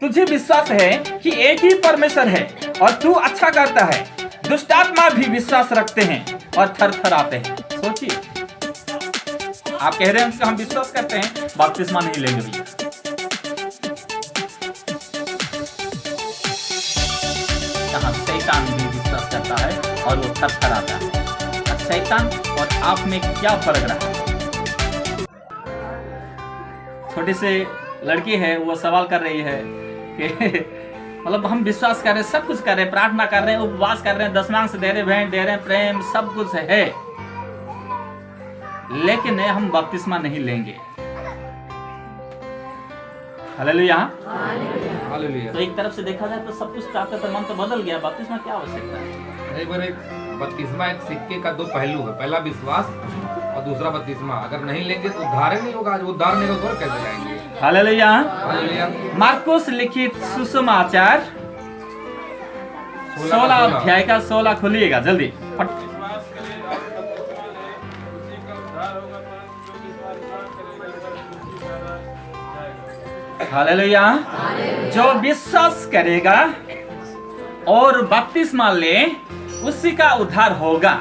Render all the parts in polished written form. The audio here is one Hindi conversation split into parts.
तुझे विश्वास है कि एक ही परमेश्वर है और तू अच्छा करता है। दुष्ट आत्मा भी विश्वास रखते हैं और थर थर आते हैं। सोचिए, आप कह रहे हैं कि हम विश्वास करते हैं, बपतिस्मा नहीं लेंगे भैया। यहाँ शैतान भी विश्वास करता है और वो थर थर आता है। शैतान और आप में क्या फर्क रहा है? छोटी सी लड़की है, वो सवाल कर रही है कि मतलब हम विश्वास कर रहे हैं, सब कुछ कर रहे हैं, प्रार्थना कर रहे हैं, उपवास कर रहे हैं, दशमांश दे रहे हैं, भेंट दे रहे हैं, प्रेम सब कुछ है, लेकिन हम बपतिस्मा नहीं लेंगे। हालेलुया। तो एक तरफ से देखा जाए तो सब कुछ चाहते तो मन तो बदल गया, बपतिस्मा क्या आवश्यकता है? बपतिस्मा एक सिक्के का दो पहलू है, पहला विश्वास और दूसरा बपतिस्मा। अगर नहीं लेंगे तो उद्धार नहीं होगा, उद्धार नहीं होगा तो कैसे जाएंगे? हालेलुया। हालेलुया। मार्कुस लिखित सुसमाचार 16 अध्याय का 16 खोलिएगा जल्दी। हालेलुया। जो विश्वास करेगा और बपतिस्मा ले उसी का उद्धार होगा,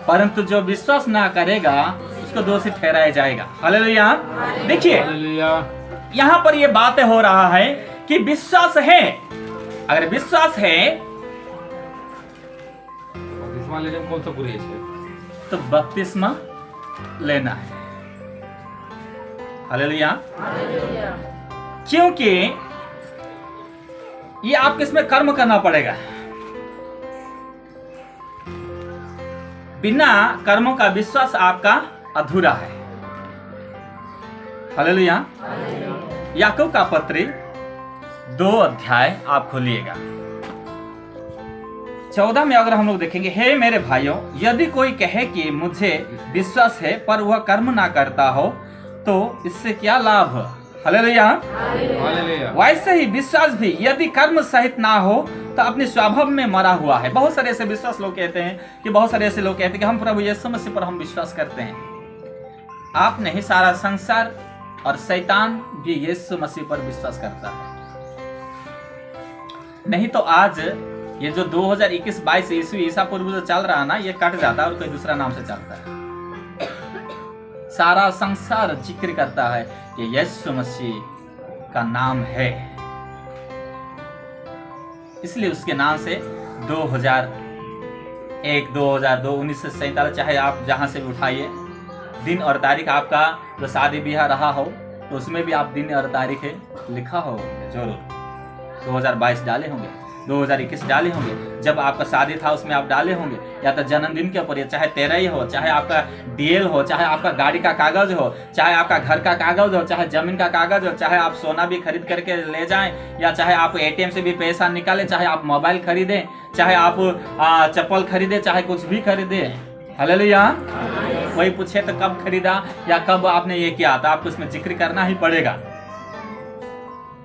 परंतु जो विश्वास ना करेगा उसको दोषी ठहराया जाएगा। हालेलुया। देखिए यहाँ पर ये बातें हो रहा है कि विश्वास है, अगर विश्वास है बपतिस्मा लेने में कौन सा गुरेज है? तो बपतिस्मा लेना है। हालेलुया। क्योंकि ये आपको इसमें कर्म करना पड़ेगा, बिना कर्मों का विश्वास आपका अधूरा है। हालेलुया। याकूब का पत्री 2 अध्याय आप खोलिएगा। 14 में अगर हम लोग देखेंगे, हे मेरे भाइयों, यदि कोई कहे कि मुझे विश्वास है पर वह कर्म ना करता हो तो इससे क्या लाभ? हालेलुया। वैसे ही विश्वास भी यदि कर्म सहित ना हो तो अपने स्वभाव में मरा हुआ है। बहुत सारे ऐसे विश्वास लोग कहते हैं कि बहुत सारे ऐसे लोग कहते हैं कि हम प्रभु यीशु मसीह पर हम विश्वास करते हैं। आप नहीं, सारा संसार और शैतान भी यीशु मसीह पर विश्वास करता है। नहीं तो आज ये जो 2021-22 ईस्वी ईसा पूर्व जो चल रहा है ना, ये कट जाता है और कोई दूसरा नाम से चलता है। सारा संसार जिक्र करता है कि यीशु मसीह का नाम है, इसलिए उसके नाम से 2001, 2002, 1947, चाहे आप जहां से भी उठाइए, दिन और तारीख आपका जो शादी ब्याह रहा हो तो उसमें भी आप दिन और तारीख लिखा हो जरूर। 2022 डाले होंगे, 2021 डाले होंगे, जब आपका शादी था उसमें आप डाले होंगे, या तो जन्मदिन के ऊपर, चाहे 13 हो, चाहे आपका डीएल हो, चाहे आपका गाड़ी का कागज हो, चाहे आपका घर का कागज हो, चाहे जमीन का कागज हो, चाहे आप सोना भी खरीद करके ले जाएं, या चाहे आप एटीएम से भी पैसा निकालें, चाहे आप मोबाइल खरीदें, चाहे आप चप्पल खरीदें, चाहे कुछ भी खरीदें। हालेलुया। कोई पूछे तो कब खरीदा या कब आपने ये किया, तो आपको इसमें जिक्र करना ही पड़ेगा।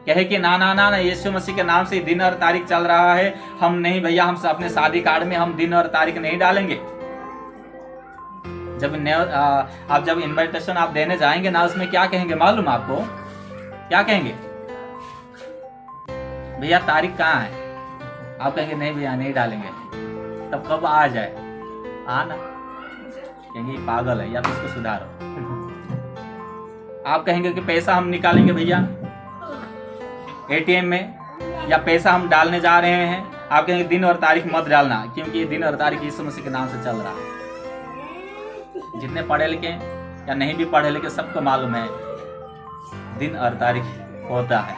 कहे कि ना ना ना ना, यीशु मसीह के नाम से दिन और तारीख चल रहा है, हम नहीं भैया, हम अपने शादी कार्ड में हम दिन और तारीख नहीं डालेंगे। आप जब इनविटेशन आप देने जाएंगे ना, उसमें क्या कहेंगे मालूम आपको? क्या कहेंगे? भैया तारीख कहाँ है? आप कहेंगे नहीं भैया नहीं डालेंगे। तब कब आ जाए? आना कहेंगे पागल है या तो इसको सुधारो। आप कहेंगे कि पैसा हम निकालेंगे भैया एटीएम में, या पैसा हम डालने जा रहे हैं, आप कहेंगे दिन और तारीख मत डालना, क्योंकि ये दिन और तारीख यीशु मसीह के नाम से चल रहा है। जितने पढ़े लिखे या नहीं भी पढ़े लिखे सबको मालूम है दिन और तारीख होता है।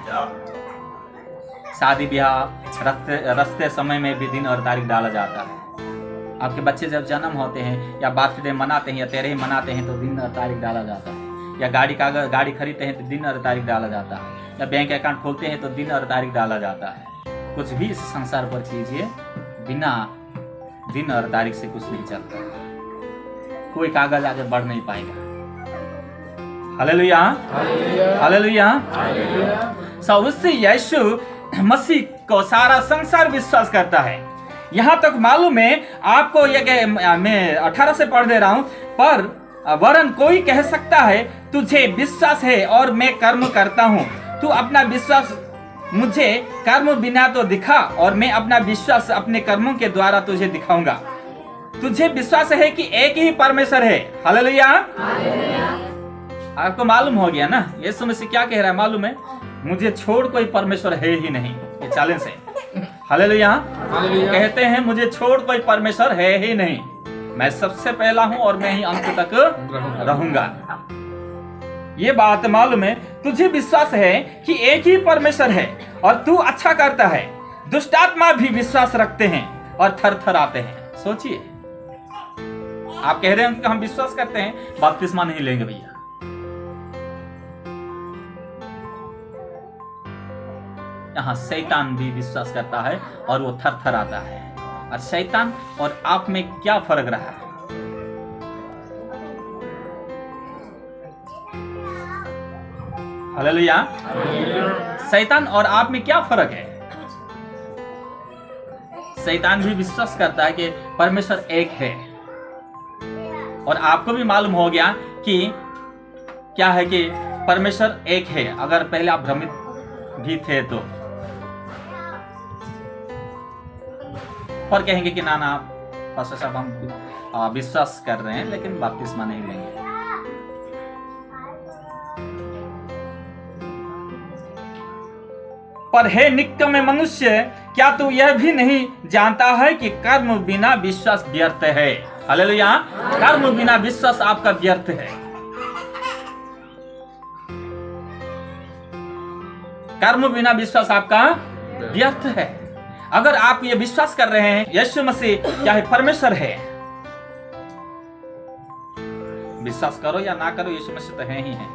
शादी ब्याह रस्ते समय में भी दिन और तारीख डाला जाता है। आपके बच्चे जब जन्म होते हैं या बर्थडे मनाते हैं या 13 मनाते हैं तो दिन और तारीख डाला जाता है, या गाड़ी खरीदते हैं तो दिन और तारीख डाला जाता है, या बैंक अकाउंट खोलते हैं तो दिन और तारीख डाला जाता है। कुछ भी इस संसार पर कीजिए, बिना दिन और तारीख से कुछ नहीं चलता, कोई कागज आगे बढ़ नहीं पाएगा। हालेलुया। हालेलुया। उससे यीशु मसीह को सारा संसार विश्वास करता है। यहाँ तक मालूम है आपको, ये मैं 18 से पढ़ दे रहा हूँ, पर वरन कोई कह सकता है तुझे विश्वास है और मैं कर्म करता हूँ, तू अपना विश्वास मुझे कर्म बिना तो दिखा और मैं अपना विश्वास अपने कर्मों के द्वारा तुझे दिखाऊंगा। तुझे विश्वास है कि एक ही परमेश्वर है। हालेलुया। आपको मालूम हो गया ना यीशु मसीह क्या कह रहा है मालूम है? मुझे छोड़ कोई परमेश्वर है ही नहीं। ये चैलेंज है। हालेलुया। कहते हैं मुझे छोड़ कोई परमेश्वर है ही नहीं, मैं सबसे पहला हूं और मैं ही अंत तक रहूंगा। ये बात मालूम है? तुझे विश्वास है कि एक ही परमेश्वर है और तू अच्छा करता है। दुष्टात्मा भी विश्वास रखते हैं और थर थर आते हैं। सोचिए, आप कह रहे हैं कि हम विश्वास करते हैं, बपतिस्मा नहीं लेंगे भैया। यहाँ शैतान भी विश्वास करता है और वो थर थर आता है। और शैतान और आप में क्या फर्क रहा है? हालेलुया। शैतान और आप में क्या फर्क है? शैतान भी विश्वास करता है कि परमेश्वर एक है, और आपको भी मालूम हो गया कि क्या है कि परमेश्वर एक है। अगर पहले आप भ्रमित भी थे तो पर कहेंगे कि ना ना पास्टर साहब हम विश्वास कर रहे हैं लेकिन बपतिस्मा नहीं लेंगे। पर हे निक्कम मनुष्य, क्या तू यह भी नहीं जानता है कि कर्म बिना विश्वास व्यर्थ है? हालेलुया। कर्म बिना विश्वास आपका व्यर्थ है। कर्म बिना विश्वास आपका व्यर्थ है। अगर आप ये विश्वास कर रहे हैं यीशु मसीह क्या है परमेश्वर है, विश्वास करो या ना करो, यीशु मसीह तो है ही है।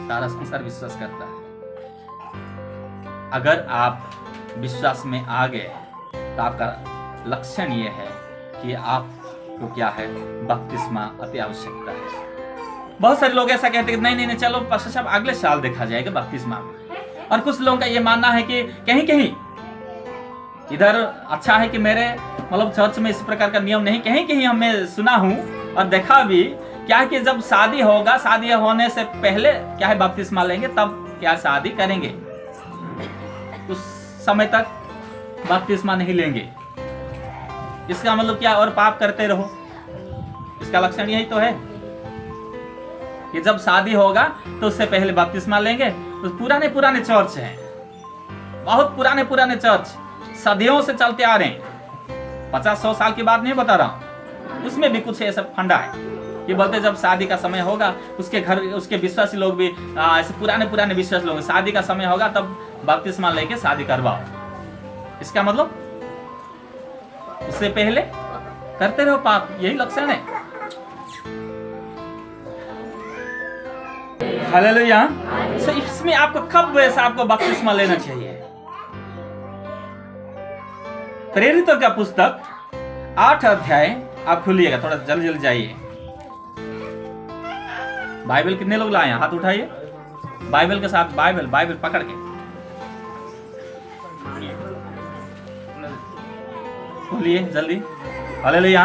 सारा संसार विश्वास करता है। अगर आप विश्वास में आ गए तो आपका लक्षण ये है कि आपको क्या है, बपतिस्मा अति आवश्यकता है। बहुत सारे लोग ऐसा कहते हैं कि नहीं नहीं चलो पास्टर साहब अगले साल देखा जाएगा बपतिस्मा में। और कुछ लोगों का ये मानना है कि कहीं कहीं इधर अच्छा है कि मेरे मतलब चर्च में इस प्रकार का नियम नहीं, कहीं कहीं हमें सुना हूं और देखा भी क्या है कि जब शादी होगा, शादी होने से पहले क्या है बपतिस्मा लेंगे, तब क्या शादी करेंगे, उस समय तक बपतिस्मा नहीं लेंगे। इसका मतलब क्या? और पाप करते रहो। इसका लक्षण यही तो है कि जब शादी होगा तो उससे पहले बपतिस्मा लेंगे। तो पुराने पुराने चर्च हैं, बहुत पुराने पुराने चर्च सदियों से चलते आ रहे हैं। 50-100 साल की बात नहीं बता रहा हूं, उसमें भी कुछ ऐसा फंडा है कि बोलते जब शादी का समय होगा, उसके घर उसके विश्वासी लोग भी ऐसे पुराने पुराने विश्वासी लोग, शादी का समय होगा तब बपतिस्मा लेके शादी करवाओ। इसका मतलब उससे पहले करते रहो पाप, यही लक्षण है। हालेलुया। इसमें आपको कब वैसा आपको बपतिस्मा लेना चाहिए? प्रेरितों का पुस्तक 8 अध्याय आप खोलिएगा, थोड़ा जल्दी जल्दी जाइए। बाइबल कितने लोग लाए हैं? हाथ उठाइए। बाइबल के साथ बाइबल पकड़ के खोलिए जल्दी। हालेलुया।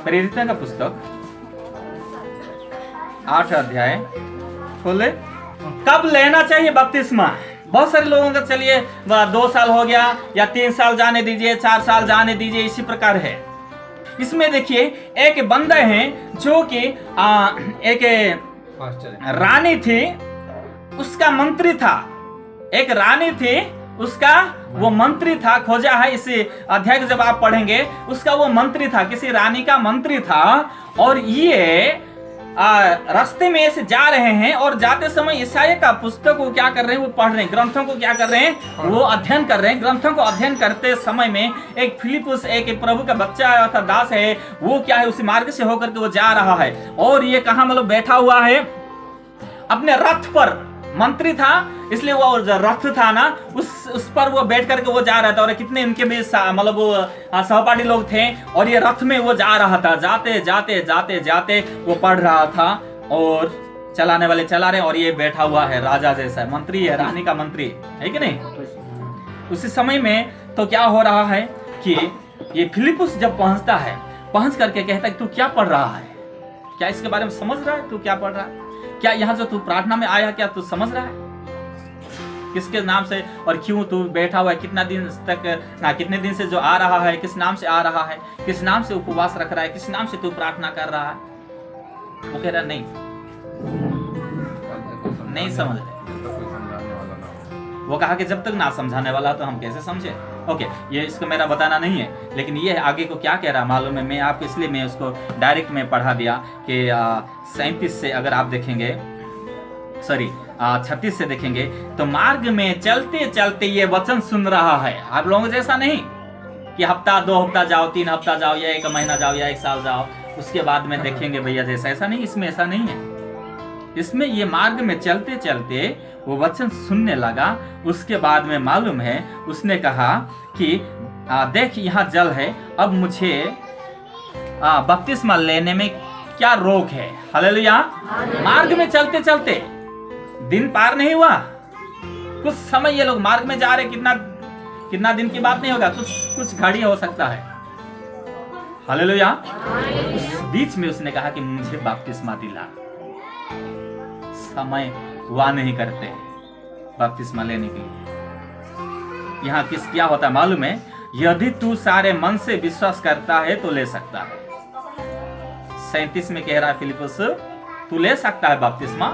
प्रेरितों का पुस्तक 8 अध्याय खोले। कब लेना चाहिए बपतिस्मा? बहुत सारे लोगों का चलिए 2 साल हो गया या 3 साल जाने दीजिए, 4 साल जाने दीजिए, इसी प्रकार है। इसमें देखिए एक बंदा है जो कि एक रानी थी, उसका मंत्री था। एक रानी थी, उसका वो मंत्री था। खोजा है इस अध्याय को जब आप पढ़ेंगे, उसका वो मंत्री था, किसी रानी का मंत्री था। और ये रास्ते में ऐसे जा रहे हैं और जाते समय ईसाया का पुस्तक को क्या कर रहे हैं, वो पढ़ रहे हैं, ग्रंथों को क्या कर रहे हैं, वो अध्ययन कर रहे हैं। ग्रंथों को अध्ययन करते समय में एक फिलिपुस, एक प्रभु का बच्चा अर्थात दास है, वो क्या है उसी मार्ग से होकर के वो जा रहा है। और ये कहाँ मतलब बैठा हुआ है अपने रथ पर। मंत्री था इसलिए वो रथ था ना, उस पर वो बैठ करके वो जा रहा था। और कितने इनके भी मतलब वो सहपाठी लोग थे, और ये रथ में वो जा रहा था। जाते जाते जाते जाते वो पढ़ रहा था और चलाने वाले चला रहे, और ये बैठा हुआ है राजा जैसा, मंत्री है, रानी का मंत्री है कि नहीं। उसी समय में तो क्या हो रहा है कि ये फिलिपुस जब पहुंचता है, पहुंच करके कहता है तू क्या पढ़ रहा है, क्या इसके बारे में समझ रहा है, तू क्या पढ़ रहा है, क्या यहाँ जो तू प्रार्थना में आया, क्या तू समझ रहा है किसके नाम से और क्यों तू बैठा हुआ है, कितना दिन तक ना कितने दिन से जो आ रहा है, किस नाम से आ रहा है, किस नाम से उपवास रख रहा है, किस नाम से तू प्रार्थना कर रहा है? वो कह रहा नहीं समझ रहे। वो कहा कि जब तक ना समझाने वाला तो हम कैसे समझे। ओके, ये इसको मेरा बताना नहीं है, लेकिन ये आगे को क्या कह रहा मालूम है, मैं आपको इसलिए मैं उसको डायरेक्ट में पढ़ा दिया कि 37 से अगर आप देखेंगे, सॉरी 36 से देखेंगे तो मार्ग में चलते चलते ये वचन सुन रहा है। आप लोगों जैसा नहीं कि हफ्ता 2 हफ्ता जाओ, 3 हफ्ता जाओ, या 1 महीना जाओ, या 1 साल जाओ, उसके बाद में देखेंगे भैया जैसा, ऐसा नहीं, इसमें ऐसा नहीं है। इसमें ये मार्ग में चलते चलते वो वचन सुनने लगा। उसके बाद में मालूम है उसने कहा कि देख यहाँ जल है, अब मुझे बपतिस्मा लेने में क्या रोक है। हालेलुया। मार्ग में चलते चलते दिन पार नहीं हुआ, कुछ समय ये लोग मार्ग में जा रहे, कितना दिन की बात नहीं होगा, कुछ घड़ी हो सकता है। हालेलुया। उस बीच में उसने कहा कि मुझे बपतिस्मा दिला। समय हुआ नहीं करते बपतिस्मा लेने के लिए। यहाँ क्या होता है मालूम है, यदि तू सारे मन से विश्वास करता है तो ले सकता है। 37 में कह रहा है फिलिप्पुस, तू ले सकता है बपतिस्मा,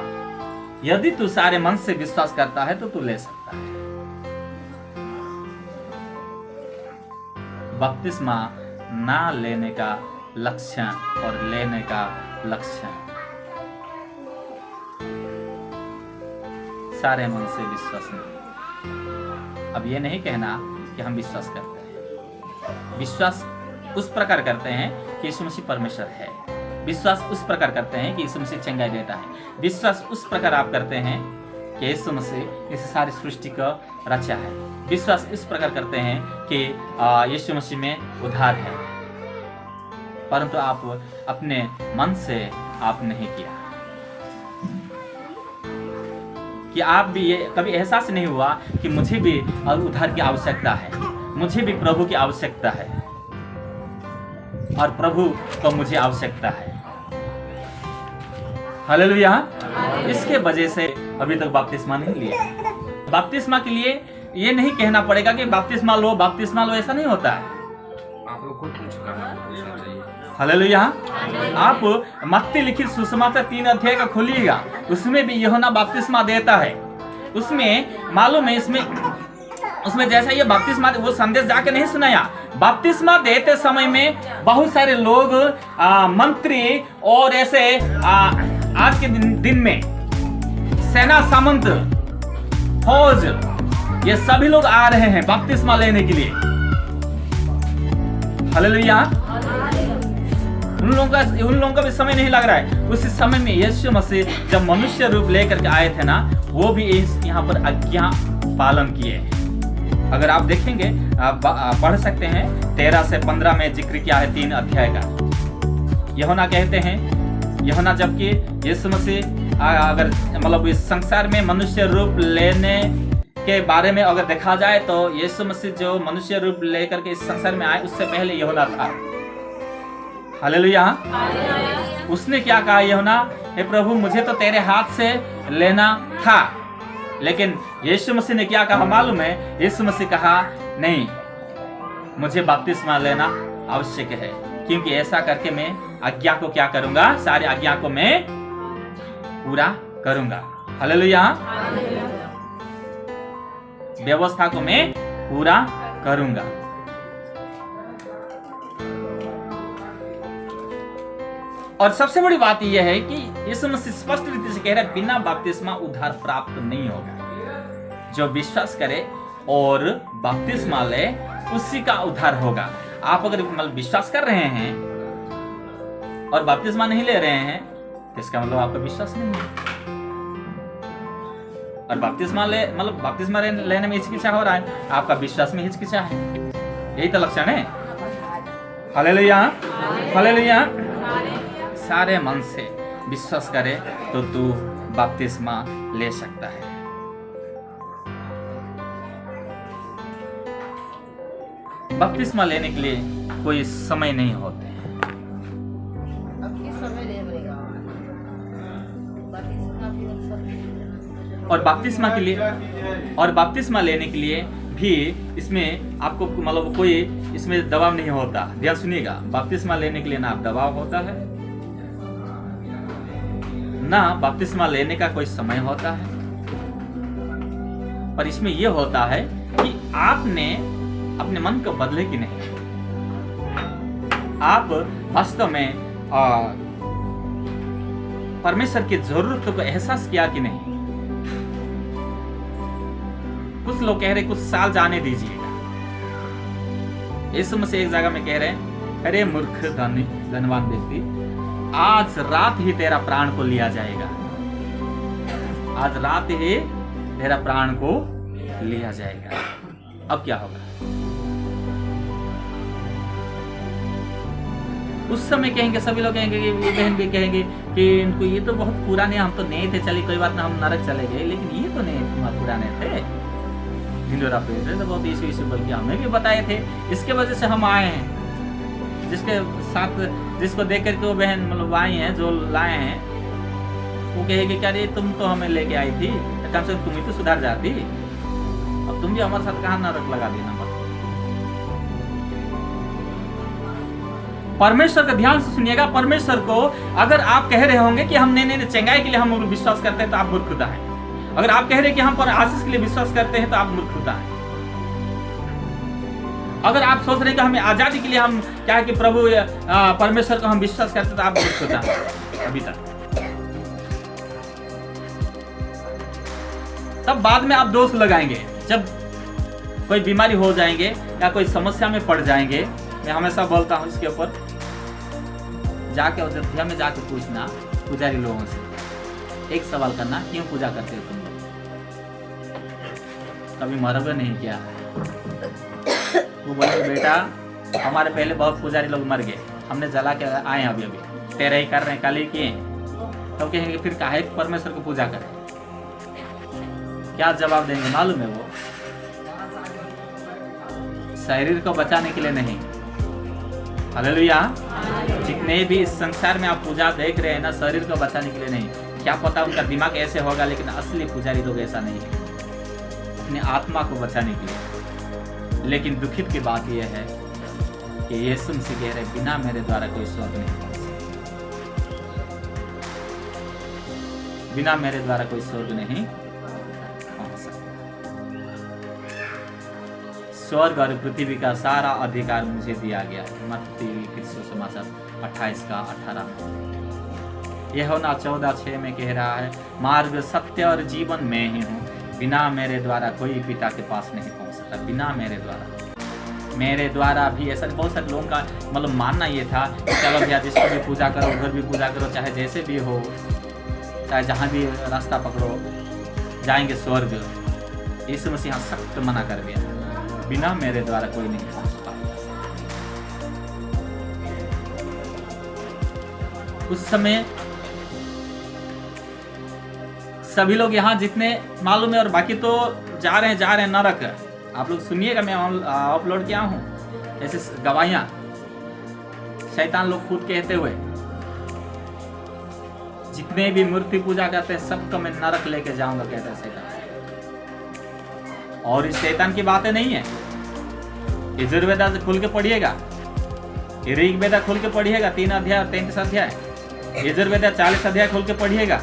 यदि तू सारे मन से विश्वास करता है तो तू ले सकता है। बपतिस्मा ना लेने का लक्षण और लेने का लक्षण, सारे मन से विश्वास नहीं। अब ये नहीं कहना कि हम विश्वास करते हैं। विश्वास उस प्रकार करते हैं कि यीशु मसीह परमेश्वर है। विश्वास उस प्रकार करते हैं कि यीशु मसीह चंगाई देता है। विश्वास उस प्रकार आप करते हैं कि यीशु मसीह इस सारी सृष्टि का रचा है। विश्वास इस प्रकार करते हैं कि यीशु मसीह में उद्धार है, परंतु आप अपने मन से आप नहीं किया। कि आप भी ये कभी एहसास नहीं हुआ कि मुझे भी उद्धार की आवश्यकता है, मुझे भी प्रभु की आवश्यकता है और प्रभु को मुझे आवश्यकता है। हालेलुया। इसके वजह से अभी तक बपतिस्मा नहीं लिया। बपतिस्मा के लिए ये नहीं कहना पड़ेगा कि बपतिस्मा लो, बपतिस्मा लो, ऐसा नहीं होता है। आप लोग खुद पूछना चाहिए। हालेलुया। आप मत्ती लिखित सुसमाचार 3 अध्याय का खोलिएगा, उसमें भी यूहन्ना बपतिस्मा देता है। उसमें मालूम है, उसमें जैसा ये बपतिस्मा, वो संदेश जाके नहीं सुनाया। बपतिस्मा देते समय में बहुत सारे लोग मंत्री और ऐसे आज के दिन में सेना सामंत फौज, ये सभी लोग आ रहे हैं बपतिस्मा लेने के लिए। हालेलुया। उन लोगों का भी समय नहीं लग रहा है। उस समय में यीशु मसीह जब मनुष्य रूप लेकर के आए थे ना, वो भी यहाँ पर आज्ञा पालन किए। अगर आप देखेंगे, आप पढ़ सकते हैं 13 से 15 में जिक्र किया है 3 अध्याय का। यूहन्ना कहते हैं, यूहन्ना जबकि यीशु मसीह अगर मतलब इस संसार में मनुष्य रूप लेने के बारे में अगर देखा जाए तो यीशु मसीह जो मनुष्य रूप लेकर के इस संसार में आए उससे पहले यूहन्ना था। हालेलुया। उसने क्या कहा यूहन्ना, हे प्रभु मुझे तो तेरे हाथ से लेना था, लेकिन यीशु मसीह ने क्या कहा मालूम है? यीशु मसीह कहा नहीं, मुझे बपतिस्मा लेना आवश्यक है, क्योंकि ऐसा करके मैं आज्ञा को क्या करूंगा, सारी आज्ञा को मैं पूरा करूंगा। हालेलुया। व्यवस्था को मैं पूरा करूंगा। और सबसे बड़ी बात यह है कि यीशु मसीह स्पष्ट रीति से कह रहे हैं, बिना बपतिस्मा उद्धार प्राप्त नहीं होगा। जो विश्वास करे और बपतिस्मा ले उसी का उद्धार होगा। आप अगर मतलब विश्वास कर रहे हैं और बपतिस्मा नहीं ले रहे हैं, इसका मतलब आपका विश्वास नहीं है। और बपतिस्मा लेने में हिचकिचा हो रहा है, आपका विश्वास में हिचकिचा है। यही तो लक्षण है। हालेलुया। हालेलुया। सारे मन से विश्वास करे तो तू बपतिस्मा ले सकता है। बपतिस्मा लेने के लिए कोई समय नहीं होते हैं। अब किस समय ले पड़ेगा? बपतिस्मा और बपतिस्मा लेने के लिए भी इसमें आपको मतलब कोई इसमें दबाव नहीं होता। ध्यान सुनिएगा, बपतिस्मा लेने के लिए ना दबाव होता है, ना बपतिस्मा लेने का कोई समय होता है, पर इसमें यह होता है कि आपने अपने मन को बदले कि नहीं, आप वास्तव में परमेश्वर की जरूरत को एहसास किया कि नहीं। कुछ लोग कह रहे कुछ साल जाने दीजिएगा। यीशु मसीह एक जगह में कह रहे हैं, अरे मूर्ख धनवान व्यक्ति, आज रात ही तेरा प्राण को लिया जाएगा, आज रात ही तेरा प्राण को लिया जाएगा। अब क्या होगा? उस समय कहेंगे, सभी लोग कहेंगे, कि बहन भी कहेंगे कि इनको ये तो बहुत पुराने, हम तो नए थे, चलिए कोई बात ना, हम नरक चले गए, लेकिन ये तो नहीं पुराने थे, ढिंडोरा पे थे तो बहुत यीशु बोल के हमें भी बताए थे, इसके वजह से हम आए हैं। जिसके साथ जिसको देख करके वो बहन मतलब आई हैं, जो लाए हैं, वो कहेगी कि अरे तुम तो हमें लेके आई थी, कम से कम तुम ही तो सुधर जाती, अब तुम भी हमारे साथ कहाँ नरक लगा देना। परमेश्वर का ध्यान से सुनिएगा। परमेश्वर को अगर आप कह रहे होंगे कि हम नहीं चंगाई के लिए हम विश्वास करते हैं, तो आप मूर्खता है। अगर आप कह रहे हैं कि हम पर आशीष के लिए विश्वास करते हैं, तो आप मूर्खता है। अगर आप सोच रहे हैं कि हमें आजादी के लिए हम क्या है कि प्रभु परमेश्वर को हम विश्वास करते हैं, तो आप मूर्खता है अभी तक। तब बाद में आप दोष लगाएंगे जब कोई बीमारी हो जाएंगे या कोई समस्या में पड़ जाएंगे। मैं हमेशा बोलता हूँ इसके ऊपर, जाके अयोध्या में जाके पूछना पुजारी लोगों से, एक सवाल करना, क्यों पूजा करते हो तुम लोग? कभी मरबे नहीं किया। वो बोले बेटा हमारे पहले बहुत पुजारी लोग मर गए, हमने जला के आए अभी अभी, तेरा ही कर रहे हैं, कल ही किए। तो कहेंगे फिर काहे परमेश्वर को पूजा करें? क्या जवाब देंगे मालूम है? वो शरीर को बचाने के लिए नहीं। हालेलुया। जितने भी इस संसार में आप पूजा देख रहे हैं ना, शरीर को बचाने के लिए नहीं। क्या पता उनका दिमाग ऐसे होगा, लेकिन असली पुजारी लोग ऐसा नहीं है, अपने आत्मा को बचाने के लिए। लेकिन दुखित की बात यह है कि यीशु मसीह कह रहे, बिना मेरे द्वारा कोई स्वर्ग नहीं पहुंच सकता, बिना मेरे द्वारा कोई स्वर्ग नहीं पहुंच सकता। स्वर्ग और पृथ्वी का सारा अधिकार मुझे दिया गया है। मत्ती सुसमाचार 28 का 18। यूहन्ना 14:6 में कह रहा है, मार्ग सत्य और जीवन में ही हूँ, बिना मेरे द्वारा कोई पिता के पास नहीं पहुँच सकता। बिना मेरे द्वारा, मेरे द्वारा भी ऐसा बहुत सारे लोगों का मतलब मानना ये था कि चलो भैया जिसको भी पूजा करो, उधर भी पूजा करो, चाहे जैसे भी हो, चाहे जहाँ भी रास्ता पकड़ो, जाएंगे स्वर्ग। यीशु मसीह सख्त मना कर दिया, बिना मेरे द्वारा कोई नहीं पहुंच पाएगा। उस समय सभी लोग यहाँ जितने मालूम है, और बाकी तो जा रहे हैं नरक। आप लोग सुनिएगा, मैं अपलोड किया हूँ ऐसे गवाहियां, शैतान लोग खुद कहते हुए, जितने भी मूर्ति पूजा करते हैं सबको मैं नरक लेके जाऊंगा, कहता है शैतान। और इस शैतान की बातें नहीं है। यजुर्वेदा से खुल के पढ़िएगा, ऋग्वेदा खोल के पढ़िएगा, 3 अध्याय 33 अध्याय, यजुर्वेदा 40 अध्याय खोल के पढ़िएगा।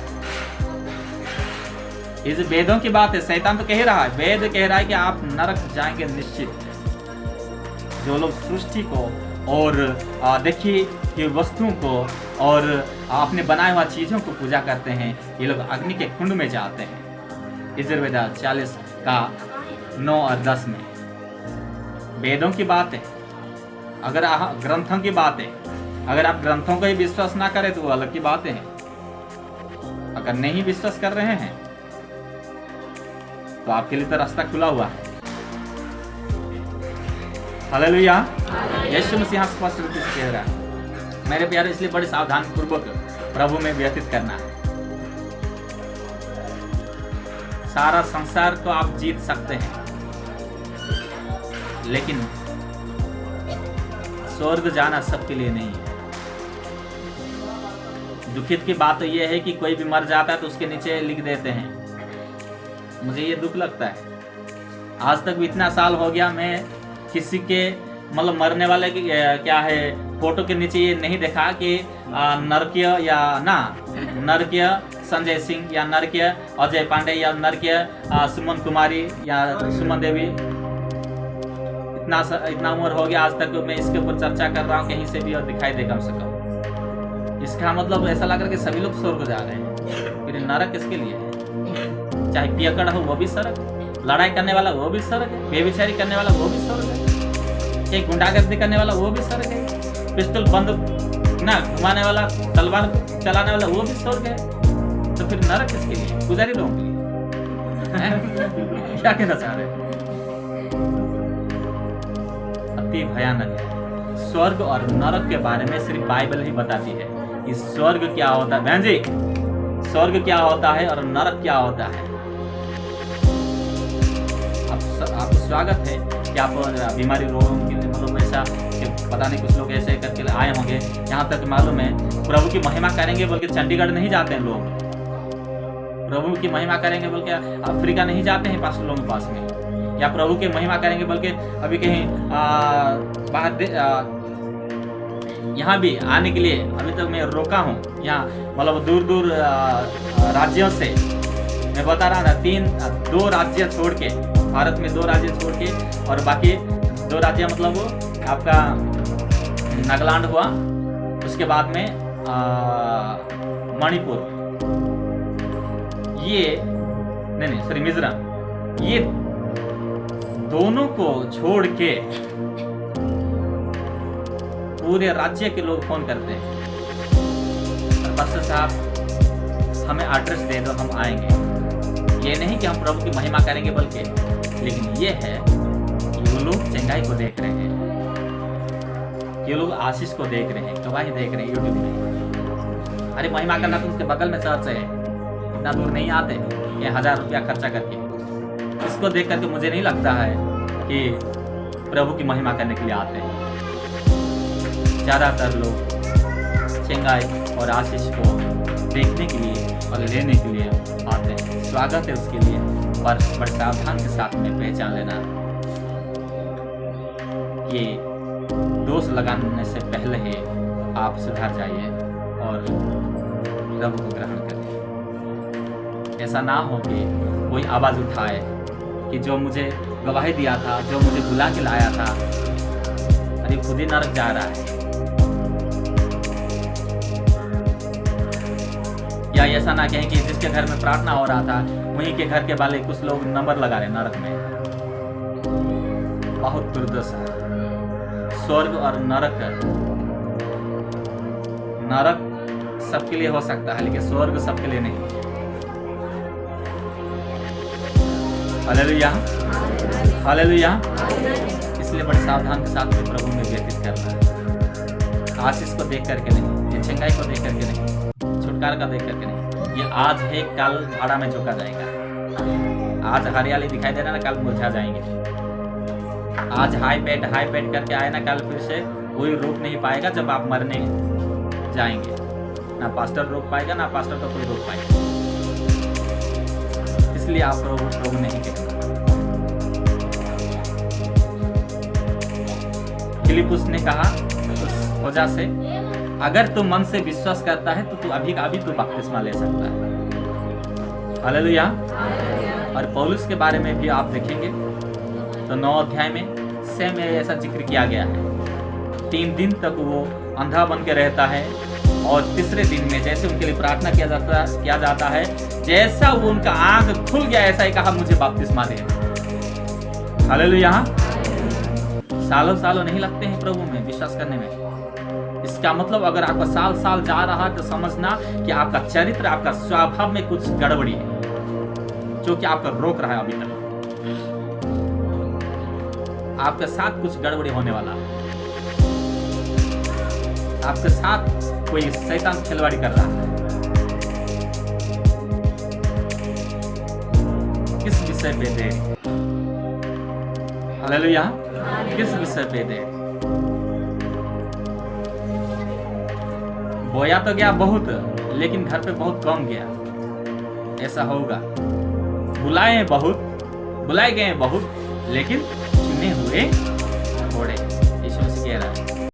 इस वेदों की बात है। शैतान तो कह रहा है, वेद कह रहा है कि आप नरक जाएंगे निश्चित। जो लोग सृष्टि को और देखिए कि वस्तुओं को और अपने बनाए हुआ चीजों को पूजा करते हैं, ये लोग अग्नि के कुंड में जाते हैं। यजुर्वेदा 40 का 9 और 10 में वेदों की बात है। अगर ग्रंथों की बात है, अगर आप ग्रंथों को ही विश्वास ना करें तो वो अलग की बात है। अगर नहीं विश्वास कर रहे हैं तो आपके लिए तो रास्ता खुला हुआ है। हालेलुया। यीशु मसीह स्पष्ट रूप से कह रहा है, मेरे प्यारे, इसलिए बड़े सावधान पूर्वक प्रभु में व्यतीत करना है। सारा संसार तो आप जीत सकते हैं, लेकिन स्वर्ग जाना सबके लिए नहीं है। दुखित की बात तो यह है कि कोई भी मर जाता है तो उसके नीचे लिख देते हैं मुझे ये दुख लगता है। आज तक भी इतना साल हो गया मैं किसी के मतलब मरने वाले की क्या है फोटो के नीचे ये नहीं देखा कि नरकीय या ना नरकीय संजय सिंह या नरकीय अजय पांडे या नरकीय सुमन कुमारी या सुमन देवी। इतना उम्र हो गया, आज तक मैं इसके ऊपर चर्चा कर रहा हूँ कहीं से भी और दिखाई दे कम से कम। इसका मतलब ऐसा लग रहा है कि सभी लोग स्वर्ग जा रहे हैं, फिर नरक किसके लिए है? चाहे पियकड़ हो वो भी स्वर्ग, लड़ाई करने वाला वो भी स्वर्ग है, बेविचारी करने वाला वो भी स्वर्ग है, एक गुंडागर्दी करने वाला वो भी स्वर्ग है, पिस्टल बंदूक ना घुमाने वाला तलवार चलाने वाला वो भी स्वर्ग है। तो फिर नरक किसके लिए? पुजारी लोगों के लिए। क्या कहना चाह रहे हैं? अति भयानक है। स्वर्ग और नरक के बारे में सिर्फ बाइबल ही बताती है कि स्वर्ग क्या होता है। बहन जी, स्वर्ग क्या होता है और नरक क्या होता है। आपको स्वागत है कि आप बीमारी रोगों के लिए मतलब ऐसा कि पता नहीं कुछ लोग ऐसे करके आए होंगे। यहाँ तक मालूम है प्रभु की महिमा करेंगे बोल के चंडीगढ़ नहीं जाते हैं लोग, प्रभु की महिमा करेंगे बोल के अफ्रीका नहीं जाते हैं पास्टर लोगों के पास में, या प्रभु की महिमा करेंगे बोल के अभी कहीं बाहर यहाँ भी आने के लिए अभी तक मैं रोका हूँ। यहाँ मतलब दूर दूर राज्यों से मैं बता रहा ना, 2 राज्य छोड़ के, भारत में 2 राज्य छोड़ के और बाकी 2 राज्य मतलब वो आपका नागालैंड हुआ, उसके बाद में मणिपुर, ये नहीं सॉरी मिजोरम, ये दोनों को छोड़ के पूरे राज्य के लोग फोन करते हैं, पास्टर साहब हमें एड्रेस दे दो हम आएंगे। ये नहीं कि हम प्रभु की महिमा करेंगे बल्कि, लेकिन ये है कि वो लोग चंगाई को देख रहे हैं, ये लोग आशीष को देख रहे हैं, गवाही देख रहे हैं यूट्यूब में। अरे महिमा करना तो उसके बगल में चर्च है, इतना दूर नहीं आते ये 1000 रुपया खर्चा करके। इसको देख करके मुझे नहीं लगता है कि प्रभु की महिमा करने के लिए आते हैं। ज़्यादातर लोग चंगाई और आशीष को देखने के लिए और लेने के लिए आते हैं। स्वागत है उसके लिए, पर बड़े सावधान के साथ में पहचान लेना कि दोष लगाने से पहले ही आप सुधर जाइए और प्रभु को ग्रहण करें। ऐसा ना हो कि कोई आवाज़ उठाए कि जो मुझे गवाही दिया था, जो मुझे बुला के लाया था, अरे खुद ही नरक जा रहा है। या ऐसा ना कहें कि जिसके घर में प्रार्थना हो रहा था वहीं के घर के वाले कुछ लोग नंबर लगा रहे नरक में। बहुत दुर्दशा है। स्वर्ग और नरक, नरक सबके लिए हो सकता है लेकिन स्वर्ग सबके लिए नहीं। Hallelujah, hallelujah. इसलिए बड़े सावधान के साथ में प्रभु में व्यतीत करना है। आशीष को देख करके नहीं, ये चंगाई को देख करके नहीं, छुटकारा का देख करके नहीं। ये आज है, कल भाड़ा में झुका जाएगा। आज हरियाली दिखाई दे रहा ना, कल मुरझा जाएंगे। आज हाई पेट करके आए ना, कल फिर से कोई रोक नहीं पाएगा। जब आप मरने जाएंगे ना पास्टर रोक पाएगा ना पास्टर का कोई रोक पाएगा। इसलिए आप प्रभु नहीं कहना। फिलिपुस ने कहा उस खोजा से, अगर तू मन से विश्वास करता है तो तू अभी तू बपतिस्मा ले सकता है। हालेलुया। और पौलुस के बारे में भी आप देखेंगे तो 9 अध्याय में सेम ऐसा जिक्र किया गया है। 3 दिन तक वो अंधा बन के रहता है और तीसरे दिन में जैसे उनके लिए प्रार्थना किया जाता है, जैसा वो उनका आंख खुल गया ऐसा ही कहा, मुझे बपतिस्मा दे। हालेलुया। सालों नहीं लगते हैं प्रभु में विश्वास करने में। इसका मतलब अगर आपका साल जा रहा है तो समझना कि आपका चरित्र, आपका स्वभाव में कुछ गड़बड़ी है जो कि आपको रोक रहा है। अभी तक आपके साथ कुछ गड़बड़ी होने वाला है। आपके साथ कोई शैतान खिलवाड़ी कर रहा है। किस विषय पे दे? हालेलुया। किस विषय पे दे? बोया तो गया बहुत, लेकिन घर पे बहुत कम गया। ऐसा होगा बुलाए गए बहुत, लेकिन चुने हुए थोड़े। यीशु मसीह कह रहा है